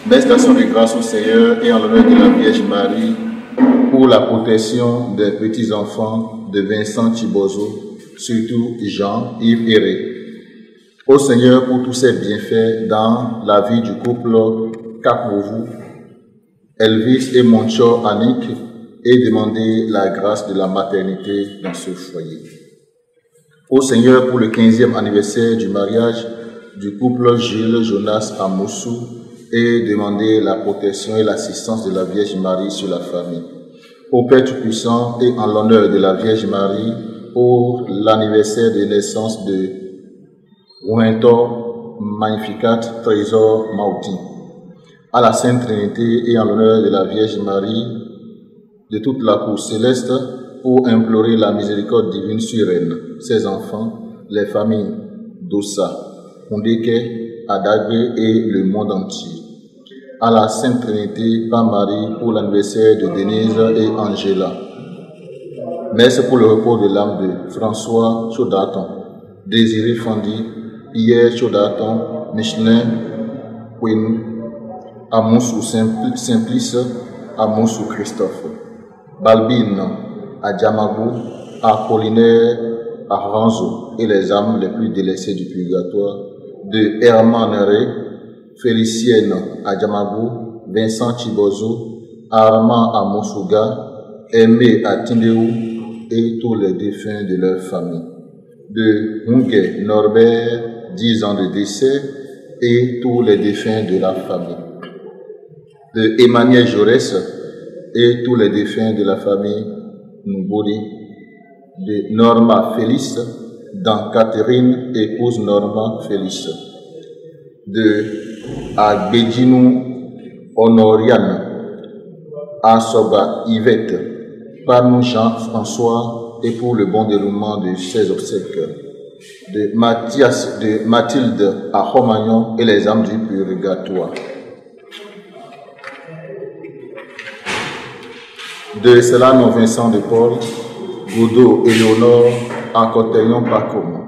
Messe d'action de grâce au Seigneur et en l'honneur de la Vierge Marie pour la protection des petits-enfants de Vincent Chibozo, surtout Jean-Yves Héré. Au Seigneur pour tous ses bienfaits dans la vie du couple Capovu, Elvis et Moncho Annick, et demander la grâce de la maternité dans ce foyer. Au Seigneur pour le 15e anniversaire du mariage du couple Gilles Jonas à Moussou et demander la protection et l'assistance de la Vierge Marie sur la famille. Au Père Tout-Puissant et en l'honneur de la Vierge Marie pour l'anniversaire de naissance de Ouinto Magnificat Trésor Mauti. À la Sainte Trinité et en l'honneur de la Vierge Marie de toute la cour céleste pour implorer la miséricorde divine sur elle, ses enfants, les familles d'Ossa, Ondeke, Adagbe et le monde entier. À la Sainte Trinité par Marie pour l'anniversaire de Denise et Angela. Messe pour le repos de l'âme de François Chaudaton, Désiré Fondi, Pierre Chaudaton, Michelin Quinn, Amoussou Simplice, Amoussou Christophe, Balbine à Djamagou, Apollinaire à Ranzo et les âmes les plus délaissées du purgatoire, de Herman Ré, Félicienne à Djamagou, Vincent Chibozo, Armand à Moussouga, Aimé à Tindéou et tous les défunts de leur famille. De Hungé Norbert, 10 ans de décès et tous les défunts de la famille. De Emmanuel Jaurès et tous les défunts de la famille Nubori, de Norma Félix, dans Catherine, épouse Norma Félix, de Agbedjinou Honoriane, Asoba Yvette, Panou Jean-François et pour le bon déroulement de ses obsèques, de Mathilde à Romagnon et les âmes du purgatoire. De Célano Vincent de Paul, Goudot Éléonore, à Coteillon Pacom,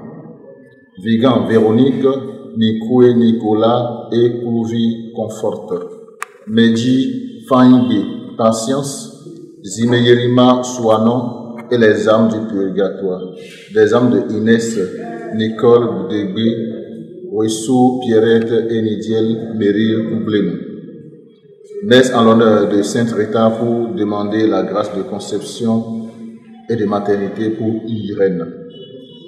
Vigan Véronique, Nikoué Nicolas et Kouvi Conforte, Medji Fahingé Patience, Zimeyerima Souanon et les âmes du purgatoire, des âmes de Inès, Nicole Boudégbé, Ouessou, Pierrette et Nidiel Meryl Oublémou. Messe en l'honneur de Sainte Rita pour demander la grâce de conception et de maternité pour Irène.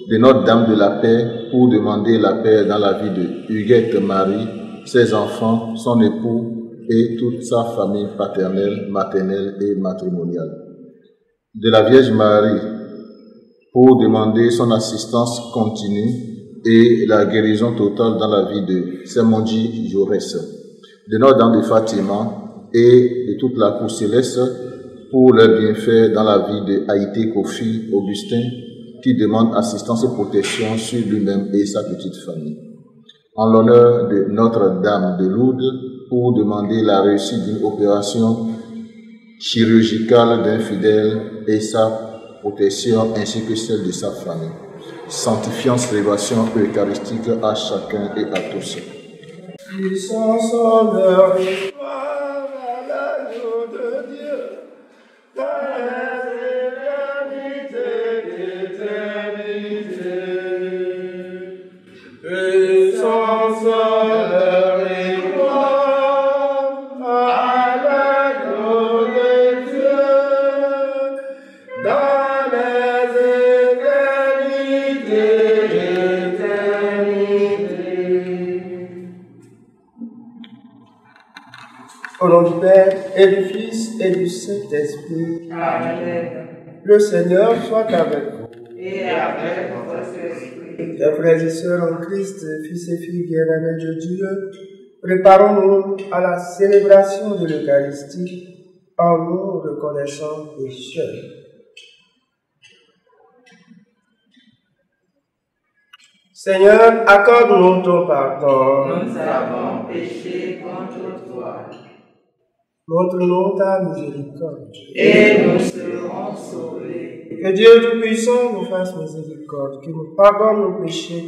De Notre-Dame de la Paix pour demander la paix dans la vie de Huguette Marie, ses enfants, son époux et toute sa famille paternelle, maternelle et matrimoniale. De la Vierge Marie pour demander son assistance continue et la guérison totale dans la vie de Semondi Jaurès. De Notre-Dame de Fatima et de toute la cour céleste pour leur bienfait dans la vie de Haïté Kofi Augustin qui demande assistance et protection sur lui-même et sa petite famille. En l'honneur de Notre-Dame de Lourdes pour demander la réussite d'une opération chirurgicale d'un fidèle et sa protection ainsi que celle de sa famille. Sanctifiant célébration eucharistique à chacun et à tous. Puissance, honneur et gloire à l'agneau de Dieu, dans les éternités d'éternité. Puissance, honneur et gloire à l'agneau de Dieu, dans les éternités d'éternité. Au nom du Père, et du Fils, et du Saint-Esprit. Amen. Le Seigneur soit avec vous. Et avec votre esprit. Chers frères et sœurs en Christ, fils et filles bien-aimés de Dieu, préparons-nous à la célébration de l'Eucharistie en nous reconnaissant pécheurs. Seigneur, accorde-nous ton pardon. Nous avons péché contre toi. Montre-nous ta miséricorde. Et nous serons sauvés. Que Dieu Tout-Puissant nous fasse miséricorde, qu'il nous pardonne nos péchés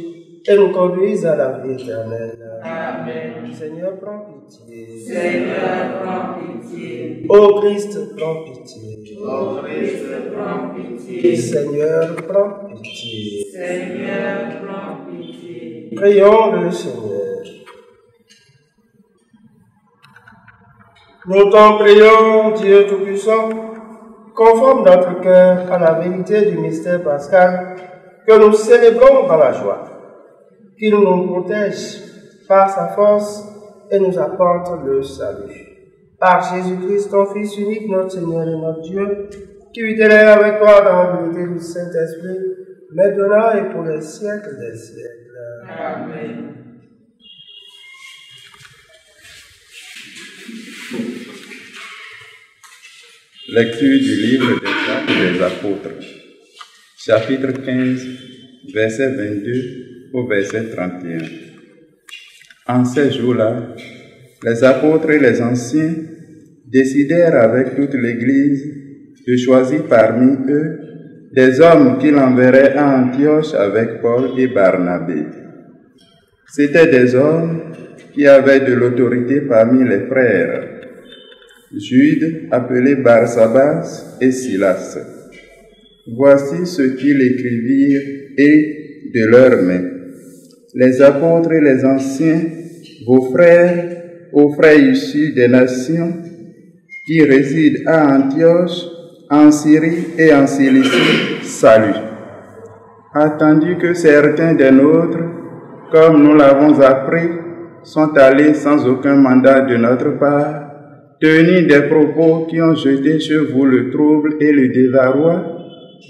et nous conduise à la vie éternelle. Amen. Seigneur, prends pitié. Seigneur, prends pitié. Ô Christ, prends pitié. Ô Christ, prends pitié. Seigneur, prends pitié. Seigneur, prends pitié. Prions le Seigneur. Nous t'en prions, Dieu Tout-Puissant, conforme notre cœur à la vérité du mystère pascal que nous célébrons dans la joie, qu'il nous protège par sa force et nous apporte le salut. Par Jésus-Christ, ton Fils unique, notre Seigneur et notre Dieu, qui vit et règne avec toi dans l'unité du Saint-Esprit, maintenant et pour les siècles des siècles. Amen. Lecture du livre des Actes des Apôtres, chapitre 15, verset 22 au verset 31. En ces jours-là, les apôtres et les anciens décidèrent avec toute l'Église de choisir parmi eux des hommes qu'ils enverraient à Antioche avec Paul et Barnabé. C'étaient des hommes qui avaient de l'autorité parmi les frères, Jude, appelé Barsabas, et Silas. Voici ce qu'ils écrivirent et de leurs mains. Les apôtres et les anciens, vos frères, aux frères issus des nations, qui résident à Antioche, en Syrie et en Cilicie, salut. Attendu que certains des nôtres, comme nous l'avons appris, sont allés sans aucun mandat de notre part, tenir des propos qui ont jeté sur vous le trouble et le désarroi,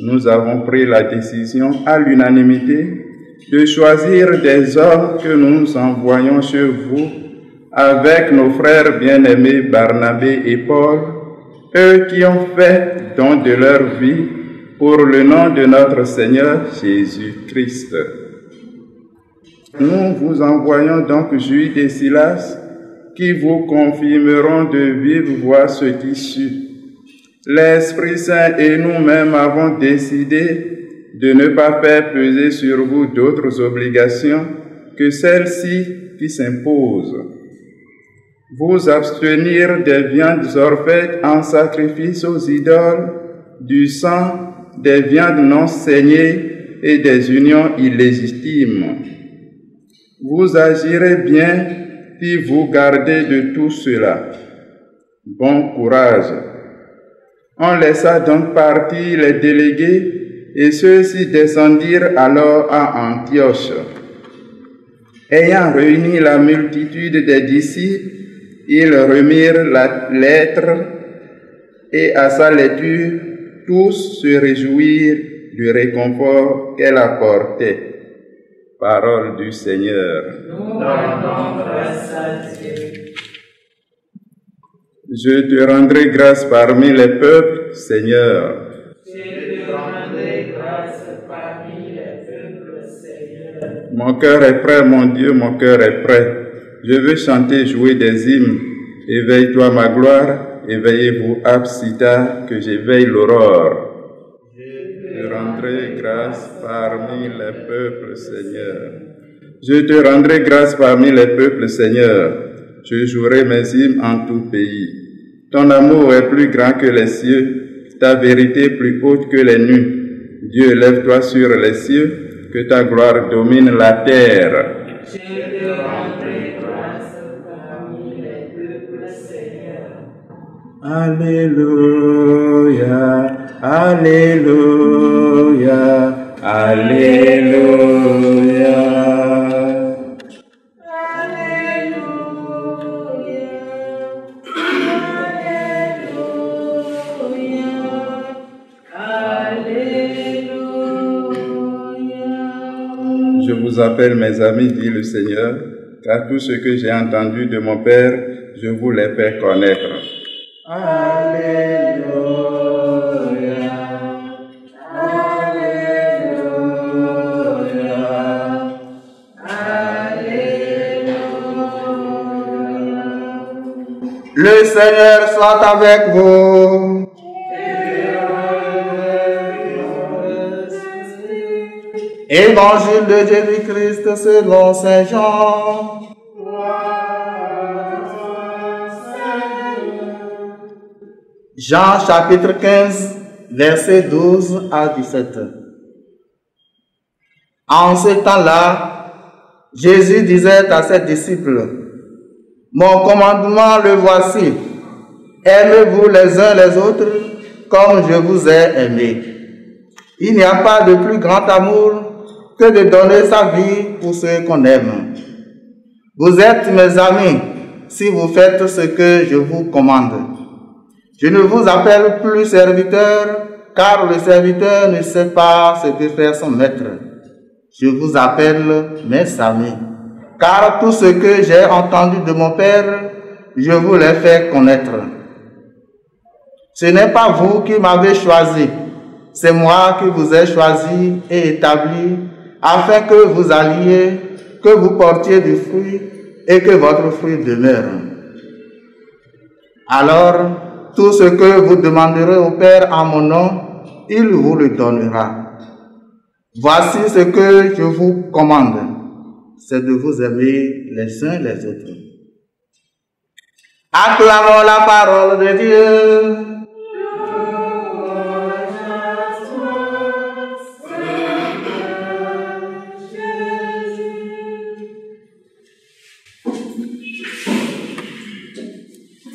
nous avons pris la décision à l'unanimité de choisir des hommes que nous envoyons chez vous avec nos frères bien-aimés Barnabé et Paul, eux qui ont fait don de leur vie pour le nom de notre Seigneur Jésus-Christ. Nous vous envoyons donc Jude et Silas, qui vous confirmeront de vive voix ce qui suit. L'Esprit Saint et nous-mêmes avons décidé de ne pas faire peser sur vous d'autres obligations que celles-ci qui s'imposent. Vous abstenir des viandes orfaites en sacrifice aux idoles, du sang, des viandes non saignées et des unions illégitimes. Vous agirez bien puis vous gardez de tout cela. Bon courage. On laissa donc partir les délégués et ceux-ci descendirent alors à Antioche. Ayant réuni la multitude des disciples, ils remirent la lettre et à sa lecture, tous se réjouirent du réconfort qu'elle apportait. Parole du Seigneur. Nous rendons grâce à Dieu. Je te rendrai grâce parmi les peuples, Seigneur. Je te rendrai grâce parmi les peuples, Seigneur. Mon cœur est prêt, mon Dieu, mon cœur est prêt. Je veux chanter, jouer des hymnes. Éveille-toi, ma gloire, éveillez-vous, Absida, que j'éveille l'aurore. Je rendrai grâce parmi les peuples, Seigneur. Je te rendrai grâce parmi les peuples, Seigneur. Je jouerai mes hymnes en tout pays. Ton amour est plus grand que les cieux, ta vérité plus haute que les nues. Dieu, lève-toi sur les cieux, que ta gloire domine la terre. Je te rendrai grâce parmi les peuples, Seigneur. Alléluia. Alléluia, Alléluia. Je vous appelle mes amis, dit le Seigneur, car tout ce que j'ai entendu de mon Père, je vous l'ai fait connaître. Alléluia. Le Seigneur soit avec vous. Évangile de Jésus-Christ selon Saint Jean. Jean chapitre 15, versets 12 à 17. En ce temps-là, Jésus disait à ses disciples, « Mon commandement le voici, aimez-vous les uns les autres comme je vous ai aimés. Il n'y a pas de plus grand amour que de donner sa vie pour ceux qu'on aime. Vous êtes mes amis si vous faites ce que je vous commande. Je ne vous appelle plus serviteur, car le serviteur ne sait pas ce que fait son maître. Je vous appelle mes amis, car tout ce que j'ai entendu de mon Père, je vous l'ai fait connaître. Ce n'est pas vous qui m'avez choisi, c'est moi qui vous ai choisi et établi, afin que vous alliez, que vous portiez du fruit et que votre fruit demeure. Alors, tout ce que vous demanderez au Père en mon nom, il vous le donnera. Voici ce que je vous commande, c'est de vous aimer les uns les autres. Acclamons la parole de Dieu.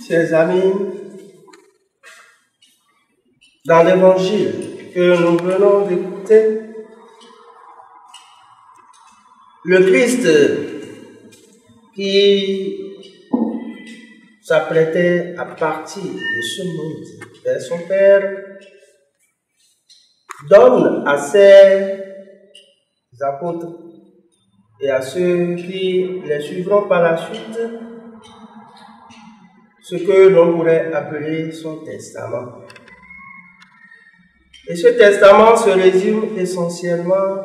Chers amis, dans l'évangile que nous venons d'écouter, le Christ qui s'apprêtait à partir de ce monde vers son Père donne à ses apôtres et à ceux qui les suivront par la suite ce que l'on pourrait appeler son testament. Et ce testament se résume essentiellement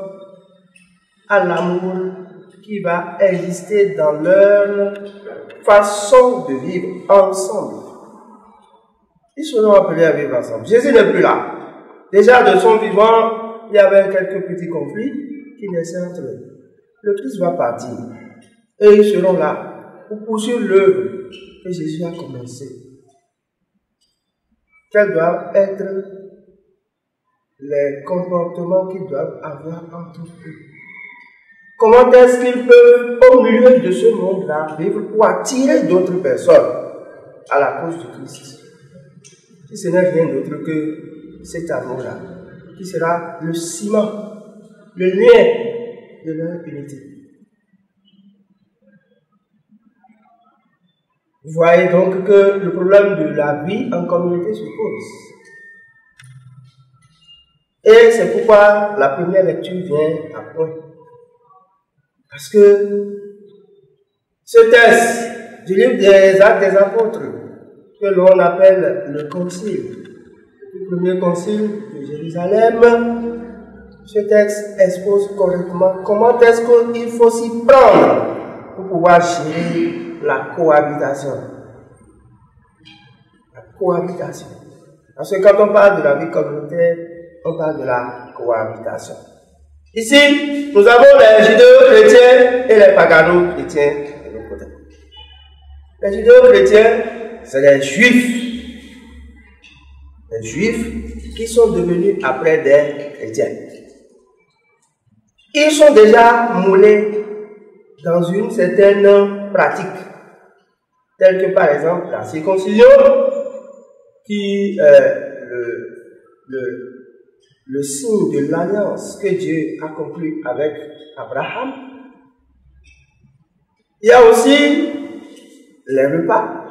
à l'amour qui va exister dans leur façon de vivre ensemble. Ils seront appelés à vivre ensemble. Jésus n'est plus là. Déjà de son vivant, il y avait quelques petits conflits qui naissaient entre eux. Le Christ va partir et ils seront là pour poursuivre l'œuvre que Jésus a commencé. Quels doivent être les comportements qu'ils doivent avoir entre eux? Comment est-ce qu'ils peuvent, au milieu de ce monde-là, vivre pour attirer d'autres personnes à la cause du Christ? Si ce n'est rien d'autre que cet amour-là, qui sera le ciment, le lien de leur unité. Vous voyez donc que le problème de la vie en communauté se pose. Et c'est pourquoi la première lecture vient à point. Parce que ce texte du livre des Actes des Apôtres, que l'on appelle le concile, le premier concile de Jérusalem, ce texte expose correctement comment est-ce qu'il faut s'y prendre pour pouvoir gérer la cohabitation. La cohabitation. Parce que quand on parle de la vie communautaire, on parle de la cohabitation. Ici, nous avons les judéo-chrétiens et les pagano-chrétiens de l'autre côté. Les judéo-chrétiens, c'est les juifs. Les juifs qui sont devenus après des chrétiens. Ils sont déjà moulés dans une certaine pratique, telle que par exemple la circoncision, qui est le signe de l'alliance que Dieu a conclue avec Abraham. Il y a aussi les repas.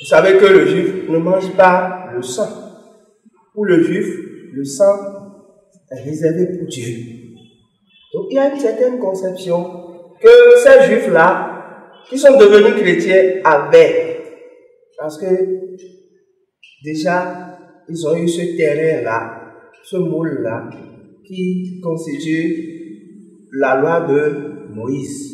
Vous savez que le juif ne mange pas le sang. Pour le juif, le sang est réservé pour Dieu. Donc il y a une certaine conception que ces juifs-là, qui sont devenus chrétiens, avaient. Parce que déjà, ils ont eu ce terrain-là, ce moule-là, qui constitue la loi de Moïse.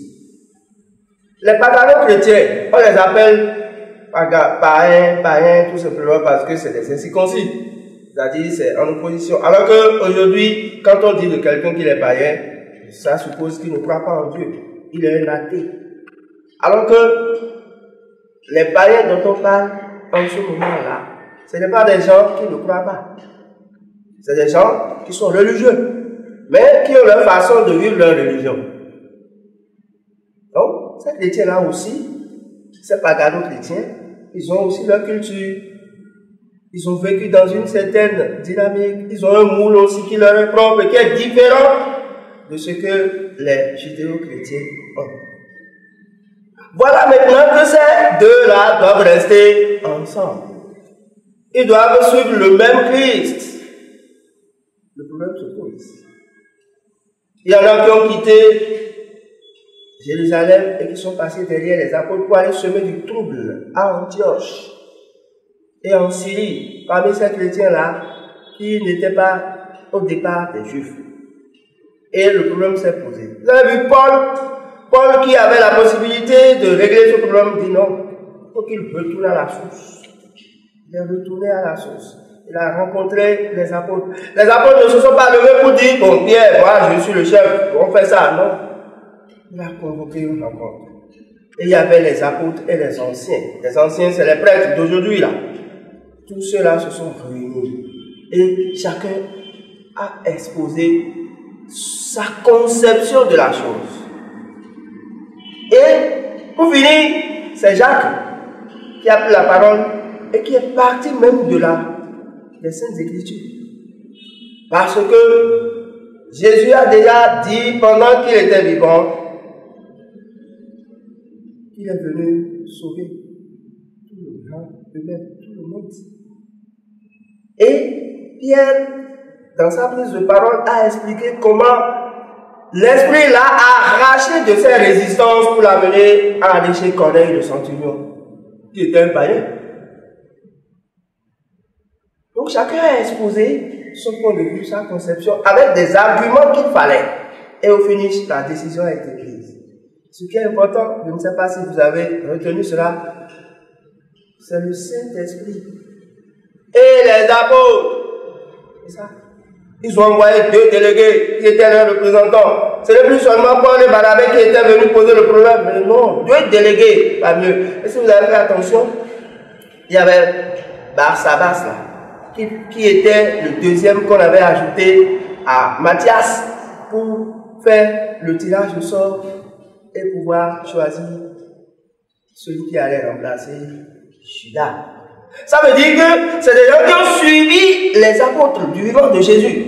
Les pagano-chrétiens, on les appelle païens, tout simplement parce que c'est des incirconcis. C'est-à-dire, c'est en opposition. Alors qu'aujourd'hui, quand on dit de quelqu'un qu'il est païen, ça suppose qu'il ne croit pas en Dieu. Il est un athée. Alors que les païens dont on parle en ce moment-là, ce n'est pas des gens qui ne croient pas. C'est des gens qui sont religieux, mais qui ont leur façon de vivre leur religion. Donc, ces chrétiens-là aussi, ces pagano-chrétiens, ils ont aussi leur culture. Ils ont vécu dans une certaine dynamique. Ils ont un moule aussi qui leur est propre et qui est différent de ce que les judéo-chrétiens ont. Voilà maintenant que ces deux-là doivent rester ensemble. Ils doivent suivre le même Christ. Le problème se pose. Il y en a qui ont quitté Jérusalem et qui sont passés derrière les apôtres pour aller semer du trouble à Antioche et en Syrie, parmi ces chrétiens-là qui n'étaient pas au départ des Juifs. Et le problème s'est posé. Vous avez vu Paul qui avait la possibilité de régler ce problème, dit non, il faut qu'il retourne à la source. Il est retourné à la source. Il a rencontré les apôtres. Les apôtres ne se sont pas levés pour dire, bon Pierre, moi je suis le chef, on fait ça. Non. Il a convoqué une rencontre. Et il y avait les apôtres et les anciens. Les anciens, c'est les prêtres d'aujourd'hui là. Tous ceux-là se sont réunis. Et chacun a exposé sa conception de la chose. Et pour finir, c'est Jacques qui a pris la parole et qui est parti même de là, des Saintes Écritures. Parce que Jésus a déjà dit pendant qu'il était vivant qu'il est venu sauver tout le monde, tout le monde. Et Pierre, dans sa prise de parole, a expliqué comment l'Esprit l'a arraché de ses résistances pour l'amener à aller chez Corneille le centurion, qui était un païen. Donc chacun a exposé son point de vue, sa conception, avec des arguments qu'il fallait. Et au finish, la décision a été prise. Ce qui est important, je ne sais pas si vous avez retenu cela, c'est le Saint-Esprit. Et les apôtres, c'est ça. Ils ont envoyé 2 délégués qui étaient leurs représentants. Ce n'est plus seulement Paul et Barnabé qui étaient venus poser le problème, mais non, 2 délégués, pas mieux. Et si vous avez fait attention, il y avait Barsabas là, qui était le deuxième qu'on avait ajouté à Matthias pour faire le tirage au sort et pouvoir choisir celui qui allait remplacer Judas. Ça veut dire que c'est des gens qui ont suivi les apôtres du vivant de Jésus,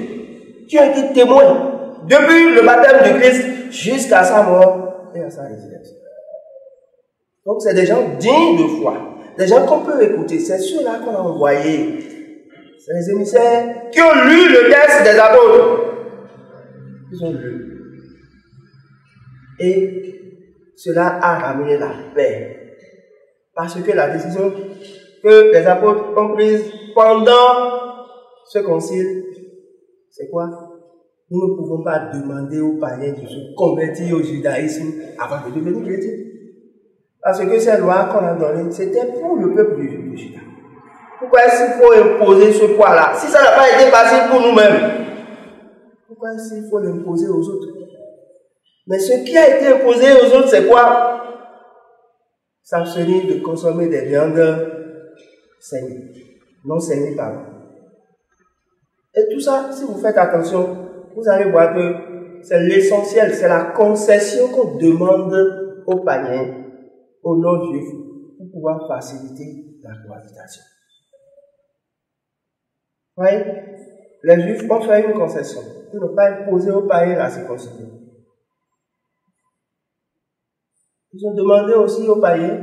qui ont été témoins depuis le baptême du Christ jusqu'à sa mort et à sa résurrection. Donc c'est des gens dignes de foi, des gens qu'on peut écouter. C'est ceux-là qu'on a envoyés. C'est les émissaires qui ont lu le texte des apôtres. Ils ont lu. Et cela a ramené la paix. Parce que la décision que les apôtres ont prise pendant ce concile, c'est quoi? Nous ne pouvons pas demander aux païens de se convertir au judaïsme avant de devenir chrétiens. Parce que ces lois qu'on a données, c'était pour le peuple du Juda. Pourquoi est-ce qu'il faut imposer ce poids-là? Si ça n'a pas été facile pour nous-mêmes, pourquoi est-ce qu'il faut l'imposer aux autres? Mais ce qui a été imposé aux autres, c'est quoi? S'abstenir de consommer des viandes saignées, non saignées, pardon. Et tout ça, si vous faites attention, vous allez voir que c'est l'essentiel, c'est la concession qu'on demande aux païens, aux non-juifs, pour pouvoir faciliter la cohabitation. Vous voyez, les juifs ont fait une concession pour ne pas imposer aux païens la circoncision. Ils ont demandé aussi aux païens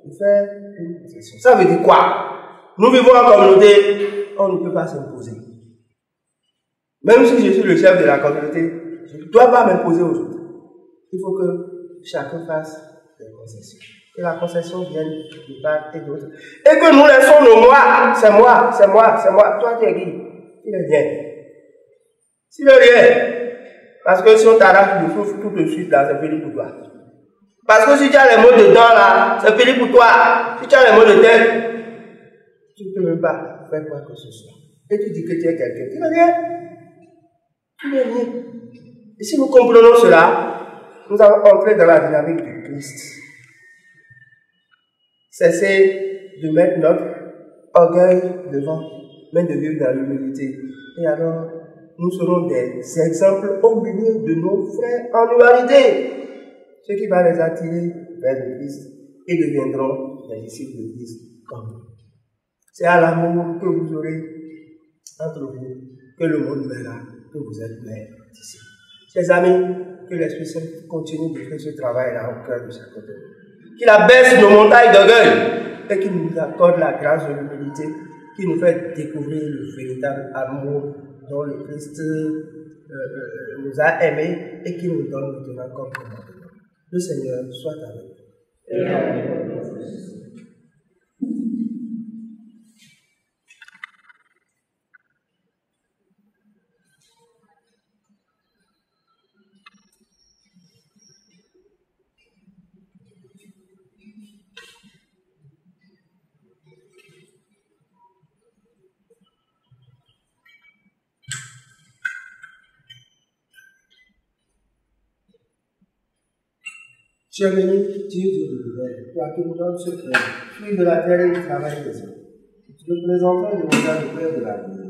de faire une concession. Ça veut dire quoi? Nous vivons en communauté, on ne peut pas s'imposer. Même si je suis le chef de la communauté, je ne dois pas m'imposer aux autres. Il faut que chacun fasse des concessions. Que la concession vienne de part et d'autre. Et que nous laissons nos moi. C'est moi, c'est moi, c'est moi. Toi, tu es qui? Il est rien. S'il est rien. Parce que si on t'arrache le souffle tout de suite, là, c'est fini pour toi. Parce que si tu as les mots dedans, là, c'est fini pour toi. Si tu as les mots de tête, tu ne peux même pas faire quoi que ce soit. et tu dis que tu es quelqu'un, tu n'es rien. Tu n'es rien. Et si nous comprenons cela, nous allons entrer dans la dynamique du Christ. Cessez de mettre notre orgueil devant, mais de vivre dans l'humilité. Et alors, nous serons des exemples au milieu de nos frères en humanité, ce qui va les attirer vers le Christ et deviendront des disciples de Christ comme nous. C'est à l'amour que vous aurez entre vous que le monde verra que vous êtes mes disciples. Chers amis, que l'Esprit Saint continue de faire ce travail-là au cœur de chacun de nous. Qu'il abaisse nos montagnes d'orgueil et qu'il nous accorde la grâce de l'humilité, qui nous fait découvrir le véritable amour dont le Christ nous a aimés et qui nous donne maintenant comme commandement. Le Seigneur soit avec nous. Et avec nous. Dieu béni, Dieu de l'univers, toi qui nous donnes ce frère, fruit de la terre et du travail des hommes. Tu le présenteras et demanderas le Père de la vie.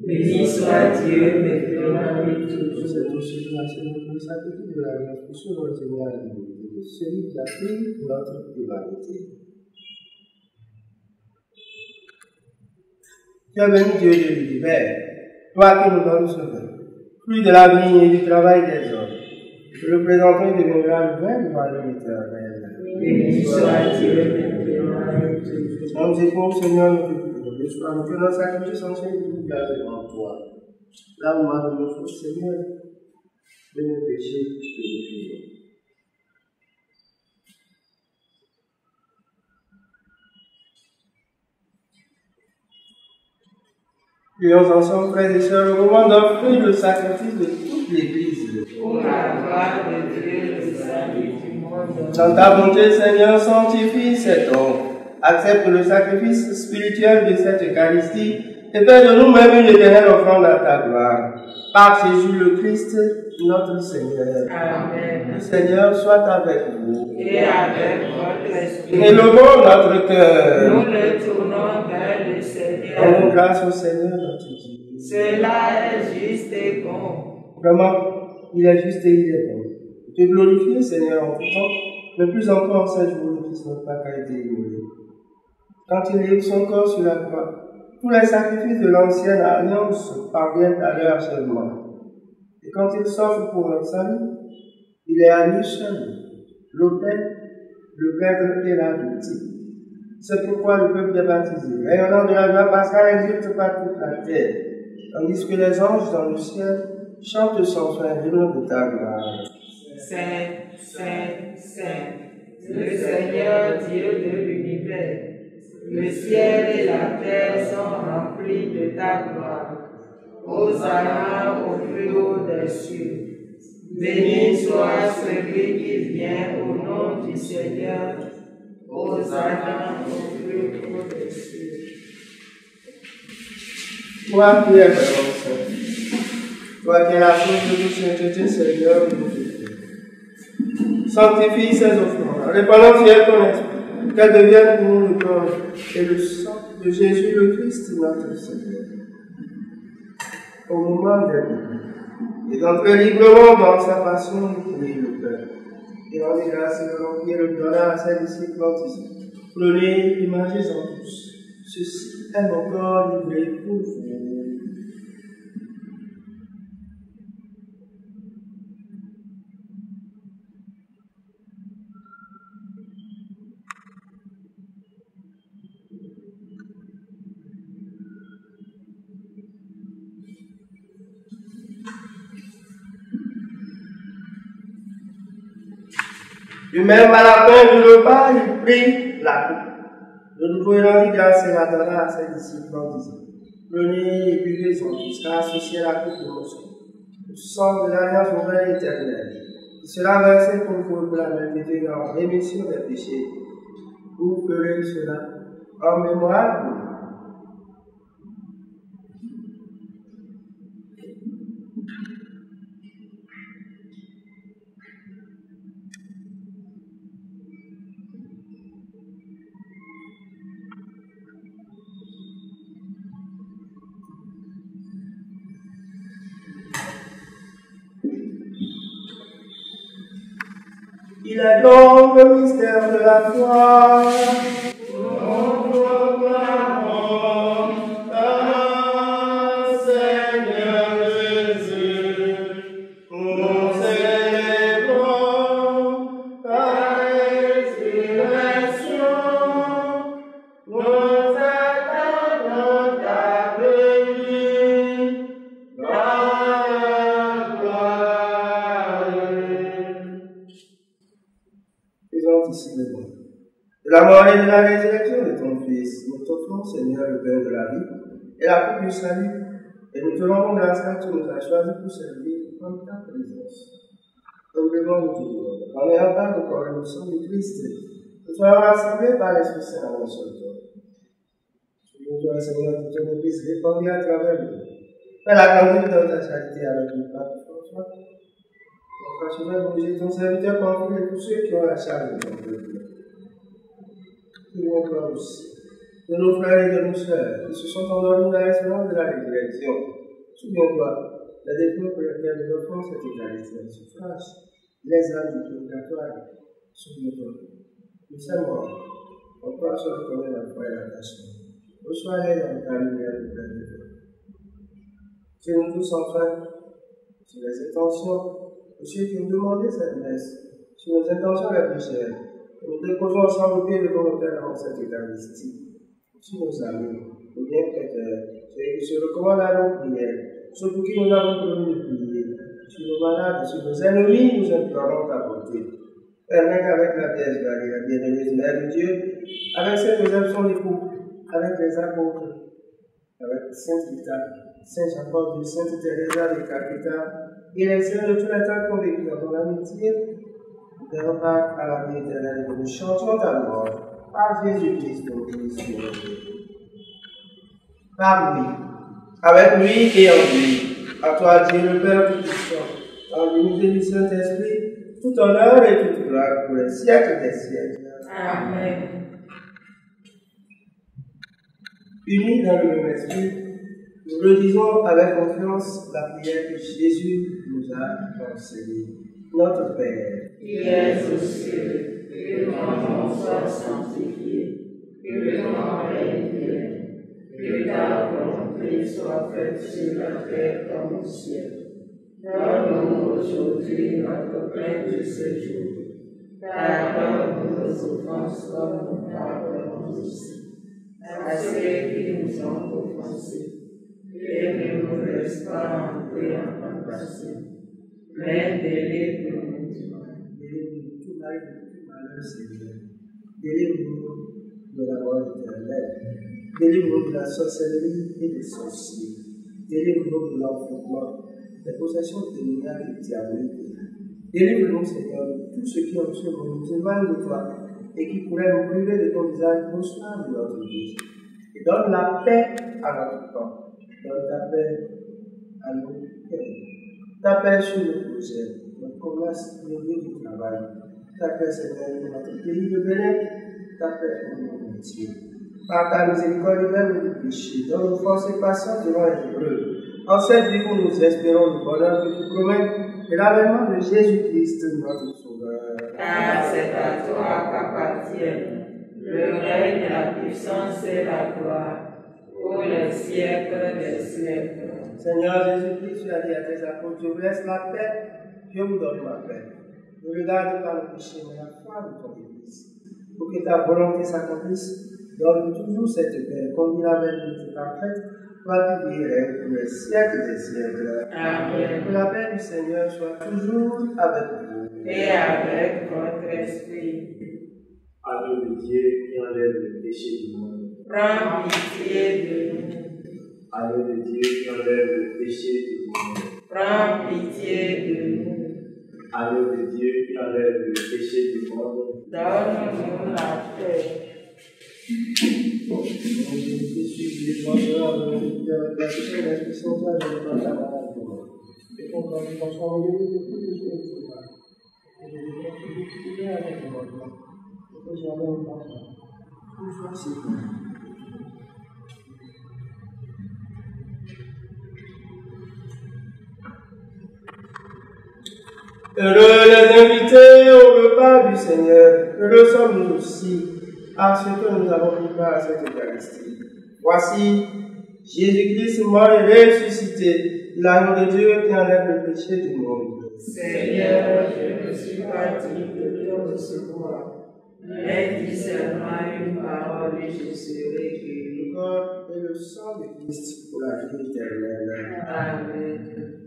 Béni soit Dieu, maintenant et toujours. C'est aussi la célébration sacrifice de la vie, pour ceux dont le Seigneur a divinité, celui qui a pris notre humanité. Dieu béni, Dieu de l'univers, toi qui nous donnes ce frère, fruit de la vie et du travail des hommes. Je le présenterai et deviendra le vin du royaume éternel. Béni soit Dieu, maintenant et toujours. On dit pour Seigneur, nous que notre sacrifice ancien nous garde devant toi. Là où m'a donné notre Seigneur, de nos péchés et de nos. Prions ensemble, frères et sœurs, au moment d'offrir le sacrifice de toute l'Église. Pour la gloire de Dieu, le salut du monde. Dans ta bonté, Seigneur, sanctifie cet don. Accepte le sacrifice spirituel de cette Eucharistie et fais de nous-mêmes une éternelle offrande à ta gloire. Par Jésus le Christ, notre Seigneur. Amen. Le Seigneur soit avec vous. Et avec votre esprit. Élevons notre cœur. Nous le tournons vers le Seigneur. Rendons grâce au Seigneur notre Dieu. Cela est juste et bon. Vraiment, il est juste et il est bon. Te glorifier, Seigneur, en tout temps, mais plus encore en ces jours où Christ notre Pâques a été immolé. Quand il livre son corps sur la croix, tous les sacrifices de l'ancienne alliance parviennent à leur achèvement. Et quand il s'offre pour notre salut, il est à lui seul, l'autel, le prêtre et la victime. C'est pourquoi le peuple est baptisé, rayonnant de la joie pascale, exulte par toute la terre, tandis que les anges dans le ciel chantent sans fin l'hymne de ta gloire. Saint, Saint, Saint, le Seigneur Dieu de l'univers. Le ciel et la terre sont remplis de ta gloire. Hosanna au plus haut des cieux. Béni soit celui qui vient au nom du Seigneur. Hosanna au plus haut des cieux. Toi qui es vraiment toi qui es la source de toute sainteté, Seigneur, nous te prions. Sanctifie ces offrandes, répandant sur ton esprit, qu'elles deviennent pour nous le corps et le sang de Jésus le Christ, notre Seigneur. Au moment d'être et d'entrer librement dans sa passion, prie le Père. Et rendez grâce et le remplir le donna à ses disciples baptisés. Prenez, imagez-en tous. Ceci est mon corps livré pour vous. De même, à la fin du repas, il prit la coupe. De nouveau, il rendit grâce et la donna à ses disciples en disant: Prenez et buvez-en tous, car ceci est la coupe de mon sang, le sang de l'alliance nouvelle éternelle, qui sera versé pour vous pour la multitude en rémission des péchés. Vous ferez cela en mémoire de moi. Il est donc le mystère de la foi. Nous proclamons ta Seigneur Jésus. Nous célébrons ta résurrection. Nous attendons ta venue dans la gloire. Faisons ici le bon. De la mort et de la résurrection de ton Fils, nous t'offrons, Seigneur, le pain de la vie et la coupe du salut, et nous te rendons grâce car tu nous as choisis pour servir en ta présence. Humblement nous te demandons, en ayant part au corps et au sang du Christ, nous soyons rassemblés par l'Esprit Saint à un seul corps. Souviens-toi, Seigneur, de ton Église répandue à travers nous. Fais la grandeur de ta charité avec le pape François. Notre archevêque, obligé ton serviteur, Pamphile et tous ceux qui ont la charge de ton peuple. Souviens-toi aussi de nos frères et de nos sœurs qui se sont endormis dans l'espérance de la résurrection. Souviens-toi des défauts pour lesquels nous offrons cette Eucharistie en suffrage, les âmes du purgatoire. Souviens-toi, nous sommes morts, on croit sur le commun la foi et l'attachement. Reçois-les dans ta lumière de ta vie. Tiens-nous tous enfin sur les intentions de ceux qui ont demandé cette messe, sur nos intentions les plus chères. Nous déposons ensemble au pied de volontaire avant cette Eucharistie. Sur nos amis, nos bienfaiteurs, ceux qui se recommandent à nos prières, ceux pour qui nous avons promis de prier, sur nos malades, sur nos ennemis, nous implorons ta bonté. Permets qu'avec la Vierge Marie, la bienheureuse Mère de Dieu, avec Saint Joseph son époux, avec les apôtres, avec Saint Rita, Saint Jacob, Sainte Teresa de Calcutta, et les saints de tous les temps qui ont vécu dans ton amitié, nous avons part à la vie éternelle et nous chantons ta mort par Jésus-Christ, ton Fils. Par lui, avec lui et en lui, à toi Dieu le Père Tout-Puissant, en l'unité du Saint-Esprit, tout honneur et toute gloire pour les siècles des siècles. Amen. Unis dans le même esprit, nous redisons avec confiance la prière que Jésus nous a enseignée. Notre Père, qui es aux cieux, que ton nom soit sanctifié, que ton règne vienne, que ta volonté soit faite sur la terre comme au ciel. Donne-nous aujourd'hui notre pain de ce jour. Pardonne-nous nos offenses comme nous pardonnons aussi à ceux qui nous ont offensés. Et ne nous laisse pas entrer en tentation, mais délivre-nous du mal. délivre-nous de tout mal et de tout malheur, Seigneur. Délivre-nous de la mort éternelle. Délivre-nous de la sorcellerie et des sorciers. Délivre-nous de l'enfouissement, des possessions démoniaques et diaboliques. Délivre-nous, Seigneur, de tout ce qui en ce monde nous éloigne de toi et qui pourrait nous priver de ton visage au soir de notre vie. Et donne la paix à notre temps. Donne ta paix à nos cœurs. Ta paix sur nos projets, notre commerce, nos lieux de travail. Ta paix, Seigneur, pour notre pays de Bénin. Ta paix pour nos métiers. Par ta miséricorde, libère-nous du péché. Donne-nous force et patience devant les épreuves. En cette vie où nous espérons le bonheur que tu promets et l'avènement de Jésus-Christ, notre Sauveur. Car c'est à toi qu'appartiennent le règne, la puissance et la gloire pour les siècles des siècles. Seigneur Jésus-Christ, tu as dit à tes apôtres, je vous laisse la paix, je vous donne ma paix. Ne regarde pas le péché, mais la foi de ton Église. Pour que ta volonté s'accomplisse, donne toujours cette paix, comme il avait été parfaite, toi qui vivrais pour les siècles des siècles. Amen. Que la paix du Seigneur soit toujours avec vous. Et avec votre esprit. Agneau de Dieu qui enlève le péché du monde. Prends pitié de nous. Agneau de Dieu qui enlève le péché du monde. Prends pitié de nous. Agneau de Dieu qui enlève le péché du monde. Donne-nous la paix. Heureux les invités au repas du Seigneur. Heureux sommes nous aussi à ce que nous avons pris part à cette Eucharistie. Voici Jésus-Christ mort et ressuscité, l'agneau de Dieu qui enlève le péché du monde. Seigneur, je ne suis pas digne de te recevoir, mais dis seulement une parole et je serai guéri. Le corps et le sang de Christ pour la vie éternelle. Amen.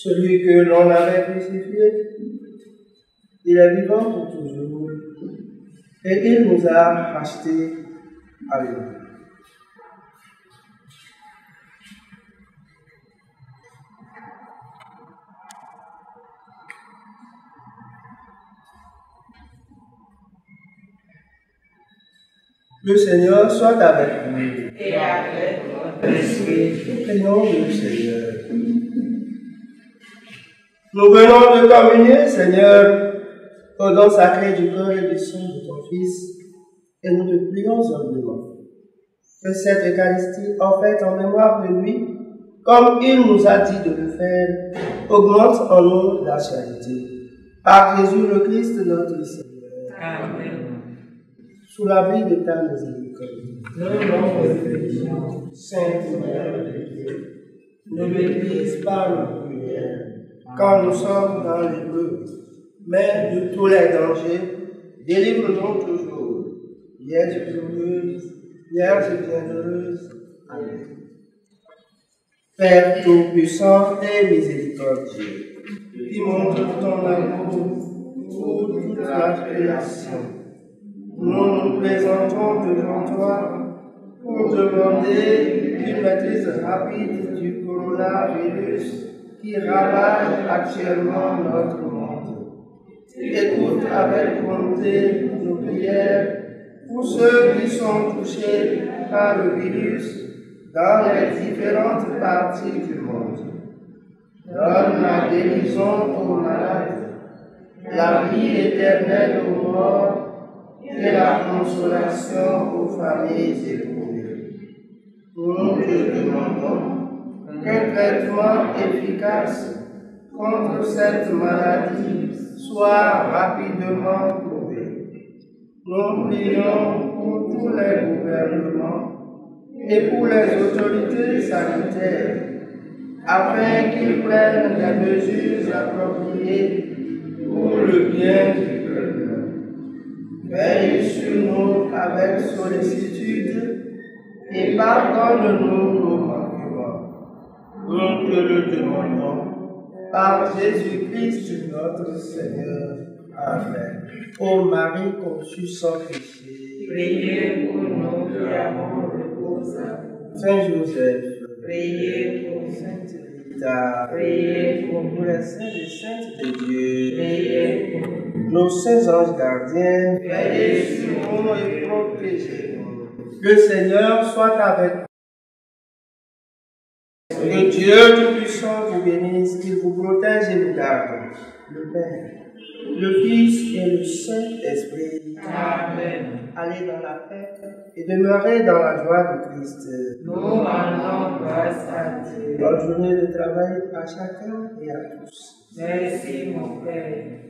Celui que l'on avait crucifié, il est vivant pour toujours, et il nous a rachetés à lui. Le Seigneur soit avec vous. Et avec votre esprit. Prions le Seigneur. Nous venons de communier, Seigneur, au don sacré du corps et du sang de ton Fils, et nous te prions humblement que cette Eucharistie offerte en mémoire de lui, comme il nous a dit de le faire, augmente en nous la charité. Par Jésus le Christ, notre Seigneur. Amen. Sous l'abri de ta miséricorde, Sainte Mère de Dieu, ne méprise pas nos prières, quand nous sommes dans l'épreuve, mais de tous les dangers, délivre-nous toujours. Vierge glorieuse, Vierge bienheureuse. Amen. Père tout-puissant et miséricordieux, qui montre ton amour pour toute la création, nous nous présentons devant toi pour demander une maîtrise rapide du coronavirus qui ravage actuellement notre monde. Écoute avec bonté nos prières pour ceux qui sont touchés par le virus dans les différentes parties du monde. Donne la guérison aux malades, la vie éternelle aux morts et la consolation aux familles éprouvées. Nous te demandons qu'un traitement efficace contre cette maladie soit rapidement trouvé. Nous prions pour tous les gouvernements et pour les autorités sanitaires afin qu'ils prennent les mesures appropriées pour le bien du peuple. Veille sur nous avec sollicitude et pardonne-nous nos manquements. Nous te le demandons par Jésus-Christ notre Seigneur. Amen. Ô Marie conçue sans péché, Priez pour nous qui avons recours à vous. Saint Joseph, Priez pour nous. Sainte Rita, Priez pour nous. les saints et saintes de Dieu, Priez pour nous. nos saints anges gardiens, Veillez sur nous et protégez-nous. Le Seigneur soit avec vous. Que Dieu Tout-Puissant vous bénisse, qu'il vous protège et vous garde. Le Père, le Fils et le Saint-Esprit. Amen. Allez dans la paix et demeurez dans la joie du Christ. Nous rendons grâce à Dieu. Bonne journée de travail à chacun et à tous. Merci, mon Père.